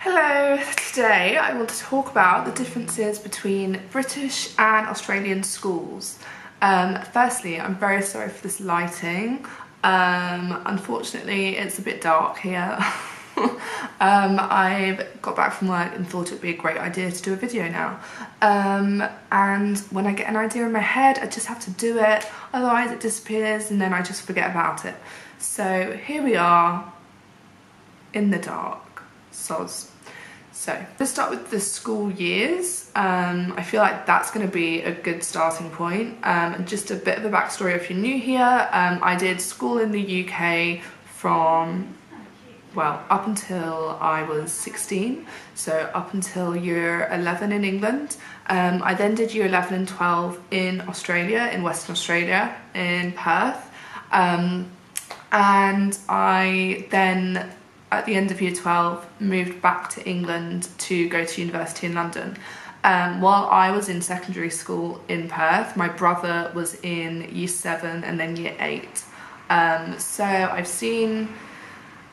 Hello, today I want to talk about the differences between British and Australian schools. Firstly, I'm very sorry for this lighting. Unfortunately, it's a bit dark here. I've got back from work and thought it would be a great idea to do a video now. And when I get an idea in my head, I just have to do it, otherwise it disappears and then I just forget about it. So here we are in the dark, soz. So let's start with the school years. I feel like that's going to be a good starting point. Just a bit of a backstory if you're new here. I did school in the UK from, well, up until I was 16, so up until year 11 in England. I then did year 11 and 12 in Australia, in Western Australia, in Perth. And I then, at the end of year 12, moved back to England to go to university in London. While I was in secondary school in Perth, my brother was in year 7 and then year 8. So I've seen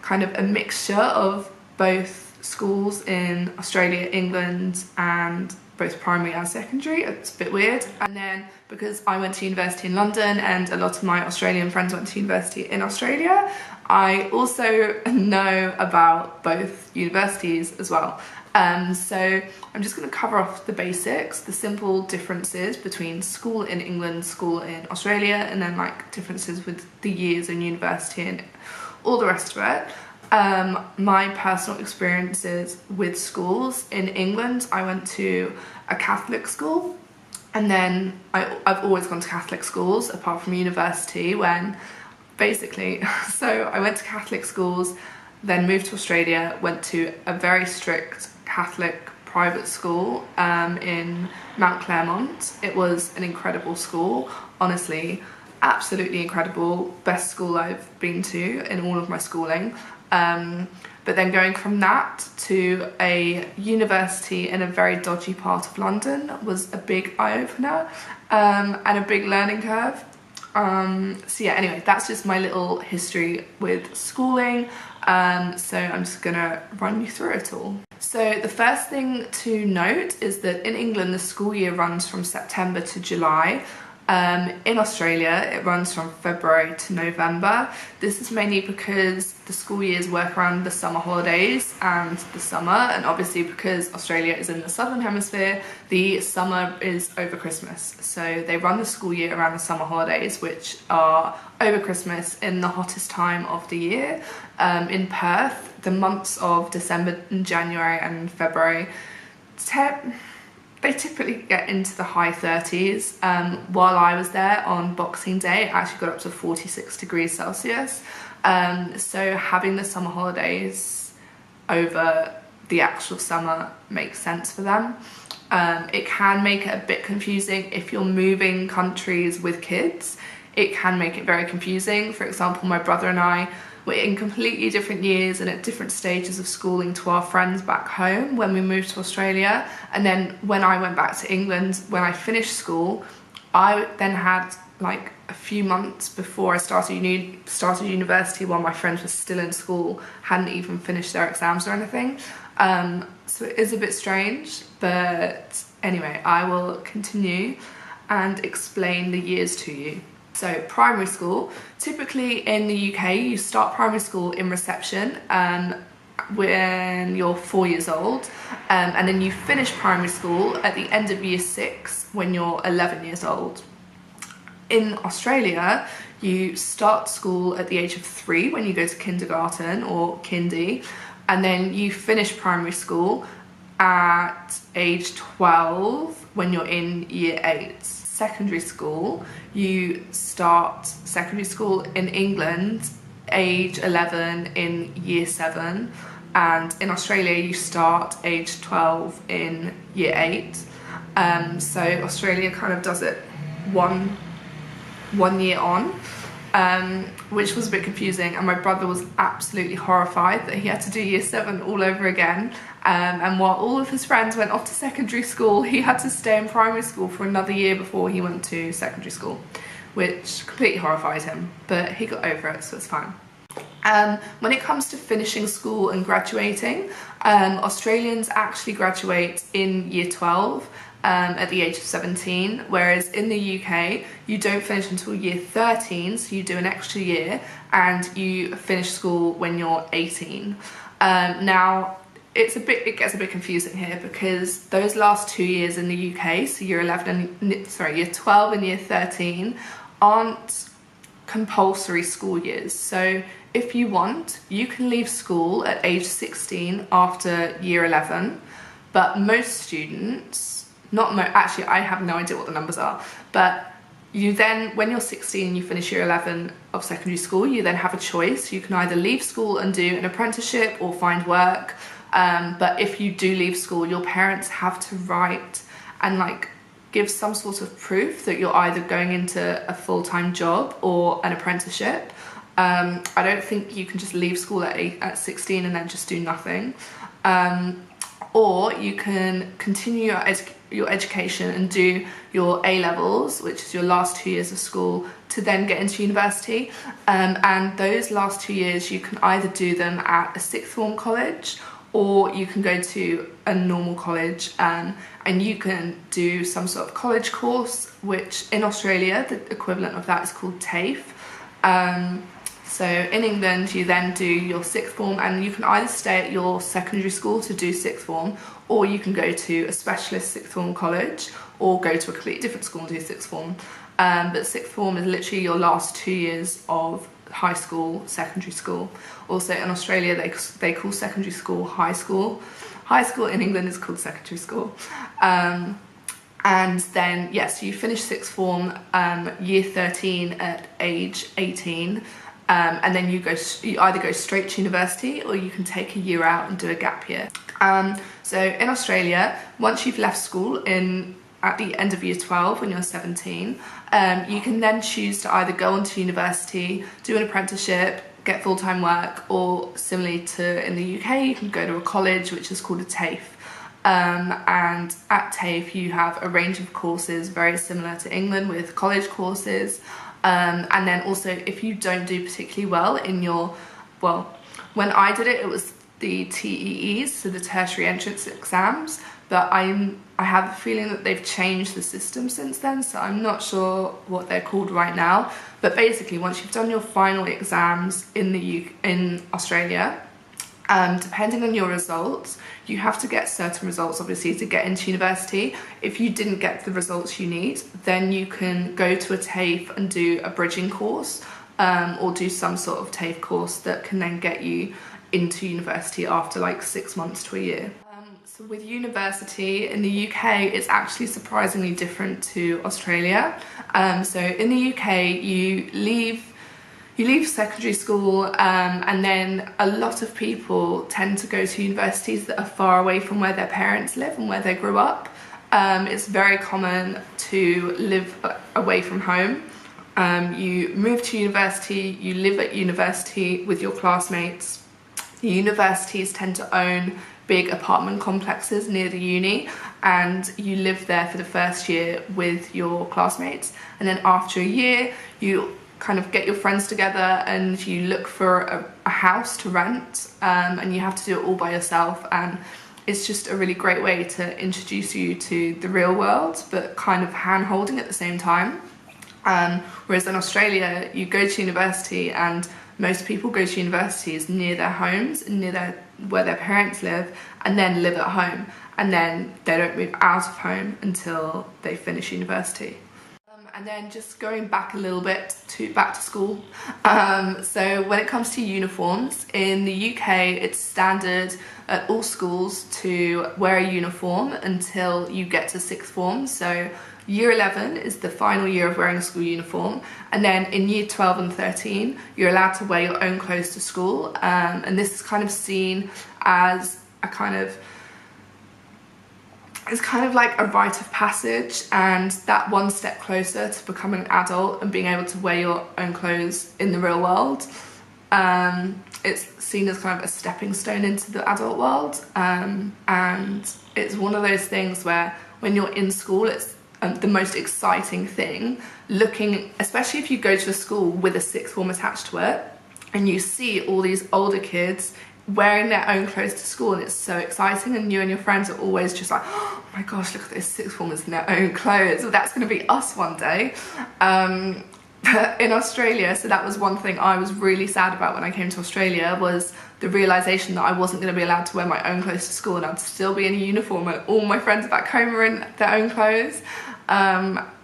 kind of a mixture of both schools in Australia, England, and both primary and secondary. It's a bit weird. And then because I went to university in London and a lot of my Australian friends went to university in Australia, I also know about both universities as well. So I'm just going to cover off the basics, the simple differences between school in England, school in Australia, and then like differences with the years in university and all the rest of it. My personal experiences with schools in England, I went to a Catholic school, and then I've always gone to Catholic schools apart from university when basically, so I went to Catholic schools, then moved to Australia, went to a very strict Catholic private school in Mount Claremont. It was an incredible school, honestly, absolutely incredible, best school I've been to in all of my schooling. But then going from that to a university in a very dodgy part of London was a big eye-opener and a big learning curve. So yeah, anyway, that's just my little history with schooling. So I'm just gonna run you through it all. So the first thing to note is that in England, the school year runs from September to July. In Australia, it runs from February to November. This is mainly because the school years work around the summer holidays and the summer, and obviously because Australia is in the southern hemisphere, the summer is over Christmas. So they run the school year around the summer holidays, which are over Christmas in the hottest time of the year. In Perth, the months of December and January and February, they typically get into the high 30s. While I was there on Boxing Day, it actually got up to 46 degrees Celsius. So having the summer holidays over the actual summer makes sense for them. It can make it a bit confusing if you're moving countries with kids. It can make it very confusing. For example, my brother and I were in completely different years and at different stages of schooling to our friends back home when we moved to Australia. And then when I went back to England, when I finished school, I then had like a few months before I started university while my friends were still in school, hadn't even finished their exams or anything. So it is a bit strange, but anyway, I will continue and explain the years to you. So primary school, typically in the UK, you start primary school in reception when you're 4 years old, and then you finish primary school at the end of year 6 when you're 11 years old. In Australia, you start school at the age of 3 when you go to kindergarten or kindy, and then you finish primary school at age 12 when you're in year 8. Secondary school, you start secondary school in England age 11 in year 7, and in Australia you start age 12 in year 8. So Australia kind of does it one year on, which was a bit confusing, and my brother was absolutely horrified that he had to do year 7 all over again. And while all of his friends went off to secondary school, he had to stay in primary school for another year before he went to secondary school, which completely horrified him, but he got over it, so it's fine. When it comes to finishing school and graduating, Australians actually graduate in year 12 at the age of 17, whereas in the UK you don't finish until year 13, so you do an extra year and you finish school when you're 18. Now it gets a bit confusing here because those last 2 years in the UK, so year 12 and year 13, aren't compulsory school years. So if you want, you can leave school at age 16 after year 11, but most students, actually I have no idea what the numbers are, but you then, when you're 16 and you finish year 11 of secondary school, you then have a choice. You can either leave school and do an apprenticeship or find work, but if you do leave school, your parents have to write and give some sort of proof that you're either going into a full-time job or an apprenticeship. I don't think you can just leave school at 16 and then just do nothing. Or you can continue your education and do your A-levels, which is your last 2 years of school, to then get into university. And those last 2 years, you can either do them at a sixth form college, or you can go to a normal college, and you can do some sort of college course, which in Australia, the equivalent of that is called TAFE. So in England, you then do your sixth form, and you can either stay at your secondary school to do sixth form, or you can go to a specialist sixth form college, or go to a completely different school and do sixth form. But sixth form is literally your last 2 years of high school, secondary school. Also in Australia, they call secondary school high school. High school in England is called secondary school. And then, yes, you finish sixth form year 13 at age 18. And then you either go straight to university, or you can take a year out and do a gap year. So in Australia, once you've left school at the end of year 12 when you're 17, you can then choose to either go on to university, do an apprenticeship, get full-time work, or similarly to in the UK, you can go to a college which is called a TAFE. And at TAFE you have a range of courses very similar to England with college courses. And then also, if you don't do particularly well in when I did it, it was the TEEs, so the tertiary entrance exams, but I have a feeling that they've changed the system since then, so I'm not sure what they're called right now. But basically, once you've done your final exams in Australia, depending on your results, you have to get certain results, obviously, to get into university. If you didn't get the results you need, then you can go to a TAFE and do a bridging course, or do some sort of TAFE course that can then get you into university after 6 months to a year. So with university in the UK, it's actually surprisingly different to Australia. So in the UK, you leave secondary school, and then a lot of people tend to go to universities that are far away from where their parents live and where they grew up. It's very common to live away from home. You move to university, you live at university with your classmates. Universities tend to own big apartment complexes near the uni, and you live there for the first year with your classmates, and then after a year you kind of get your friends together and you look for a house to rent, and you have to do it all by yourself, and it's just a really great way to introduce you to the real world, but kind of hand-holding at the same time. Whereas in Australia, you go to university, and most people go to universities near their homes, near where their parents live, and then live at home, and then they don't move out of home until they finish university. And then just going back a little bit back to school. So when it comes to uniforms, in the UK it's standard at all schools to wear a uniform until you get to sixth form. So year 11 is the final year of wearing a school uniform, and then in year 12 and 13 you're allowed to wear your own clothes to school, and this is kind of seen as it's kind of like a rite of passage, and that one step closer to becoming an adult and being able to wear your own clothes in the real world. It's seen as kind of a stepping stone into the adult world, and it's one of those things where when you're in school, it's the most exciting thing, especially if you go to a school with a sixth form attached to it. and you see all these older kids wearing their own clothes to school, and it's so exciting, and you and your friends are always just like, oh my gosh, look at those sixth formers in their own clothes. Well, that's going to be us one day. In Australia, so that was one thing I was really sad about when I came to Australia, was the realisation that I wasn't going to be allowed to wear my own clothes to school, and I'd still be in a uniform, and all my friends back home are in their own clothes.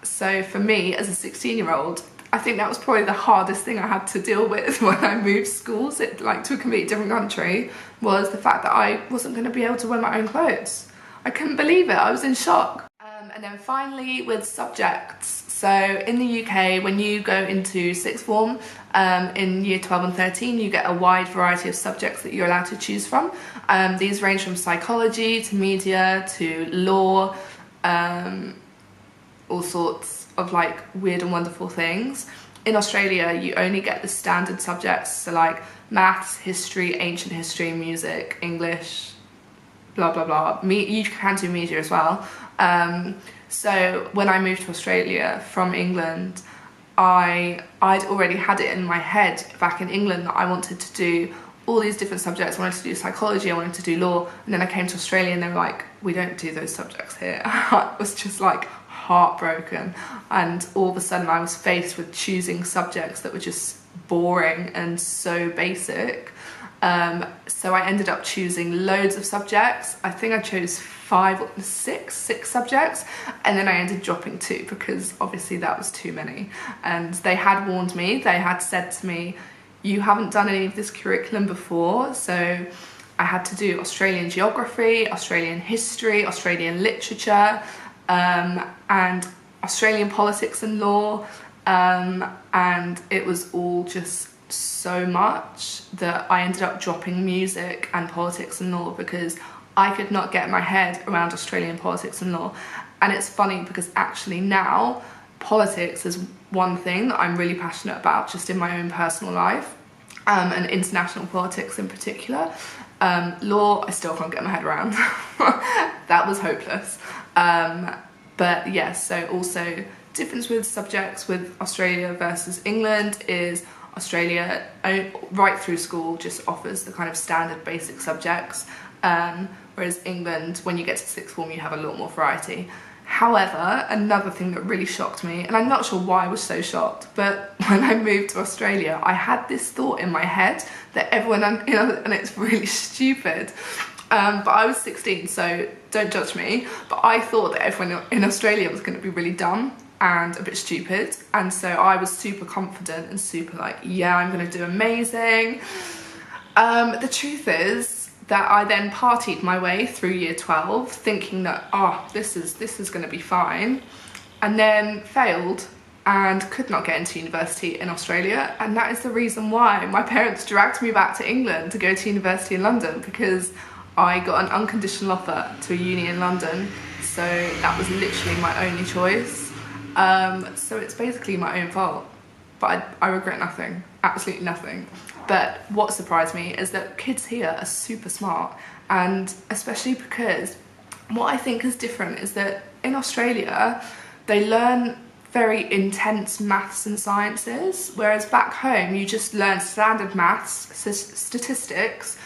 So for me, as a 16-year-old, I think that was probably the hardest thing I had to deal with when I moved schools, to a completely different country, was the fact that I wasn't going to be able to wear my own clothes. I couldn't believe it. I was in shock. And then finally, with subjects. So in the UK, when you go into sixth form, in year 12 and 13, you get a wide variety of subjects that you're allowed to choose from. These range from psychology to media to law, all sorts of like weird and wonderful things. In Australia, you only get the standard subjects, so like maths, history, ancient history, music, English, blah blah blah. You can do media as well. So when I moved to Australia from England, I'd already had it in my head back in England that I wanted to do all these different subjects. I wanted to do psychology, I wanted to do law, and then I came to Australia and they were like, we don't do those subjects here. I was just like heartbroken, and all of a sudden I was faced with choosing subjects that were just boring and so basic. So I ended up choosing loads of subjects. I think I chose six subjects, and then I ended dropping 2 because obviously that was too many. And they had warned me, they had said to me, you haven't done any of this curriculum before. So I had to do Australian geography, Australian history, Australian literature, and Australian politics and law, and it was all just so much that I ended up dropping music and politics and law because I could not get my head around Australian politics and law. And it's funny because actually now politics is one thing that I'm really passionate about just in my own personal life, and international politics in particular. Law, I still can't get my head around. That was hopeless. But yes, so also difference with subjects with Australia versus England is Australia right through school just offers the kind of standard basic subjects, whereas England, when you get to sixth form, you have a lot more variety. However, another thing that really shocked me, and I'm not sure why I was so shocked, but when I moved to Australia, I had this thought in my head that everyone, and it's really stupid, but I was 16, so don't judge me, but I thought that everyone in Australia was going to be really dumb and a bit stupid, and so I was super confident and super like, yeah, I'm going to do amazing. The truth is that I then partied my way through year 12 thinking that, this is going to be fine, and then failed and could not get into university in Australia. And that is the reason why my parents dragged me back to England to go to university in London, because I got an unconditional offer to a uni in London, so that was literally my only choice. So it's basically my own fault, but I regret nothing, absolutely nothing. But what surprised me is that kids here are super smart, and especially because what I think is different is that in Australia they learn very intense maths and sciences, whereas back home you just learn standard maths, statistics,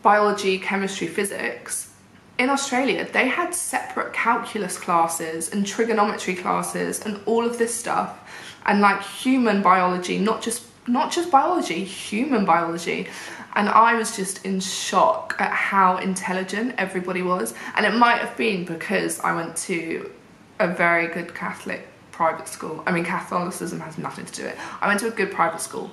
biology, chemistry, physics. In Australia, they had separate calculus classes and trigonometry classes and all of this stuff, and like human biology, not just biology, human biology. And I was just in shock at how intelligent everybody was. And it might have been because I went to a very good Catholic private school. I mean, Catholicism has nothing to do with it. I went to a good private school,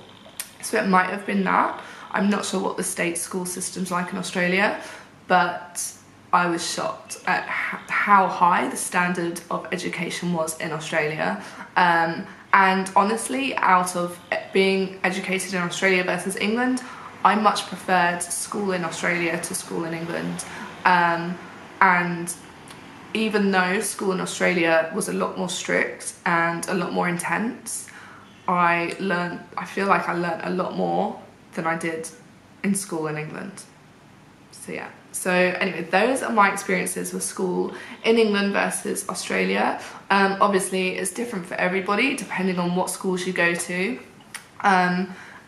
so it might have been that. I'm not sure what the state school system's like in Australia, but I was shocked at how high the standard of education was in Australia. And honestly, out of being educated in Australia versus England, I much preferred school in Australia to school in England. And even though school in Australia was a lot more strict and a lot more intense, I feel like I learned a lot more than I did in school in England. So yeah. So anyway, those are my experiences with school in England versus Australia. Obviously, it's different for everybody depending on what schools you go to.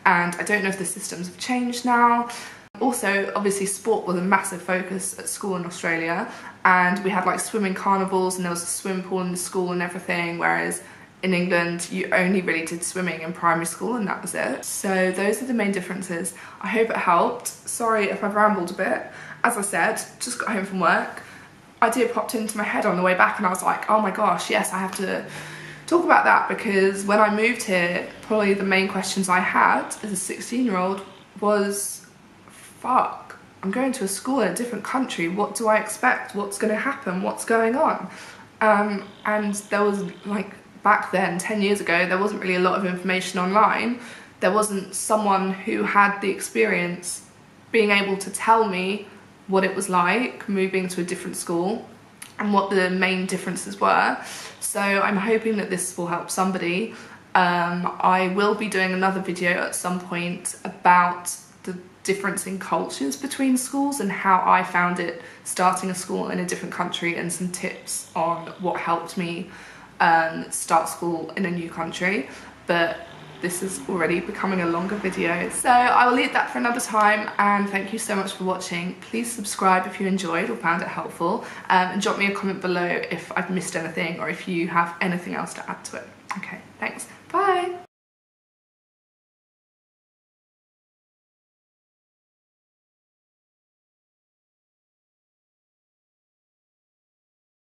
and I don't know if the systems have changed now. Also, obviously sport was a massive focus at school in Australia, and we had like swimming carnivals and there was a swimming pool in the school and everything, whereas in England you only really did swimming in primary school and that was it. So those are the main differences. I hope it helped. Sorry if I've rambled a bit. As I said, just got home from work. Idea popped into my head on the way back and I was like, oh my gosh, yes, I have to talk about that, because when I moved here, probably the main questions I had as a 16-year-old was, fuck, I'm going to a school in a different country, what do I expect, what's going to happen, what's going on? And there was, like, back then, 10 years ago, there wasn't really a lot of information online. There wasn't someone who had the experience being able to tell me what it was like moving to a different school and what the main differences were. So I'm hoping that this will help somebody. I will be doing another video at some point about the difference in cultures between schools and how I found it starting a school in a different country, and some tips on what helped me start school in a new country. But this is already becoming a longer video, so I will leave that for another time, and thank you so much for watching. Please subscribe if you enjoyed or found it helpful, and drop me a comment below if I've missed anything or if you have anything else to add to it. Okay, thanks, bye!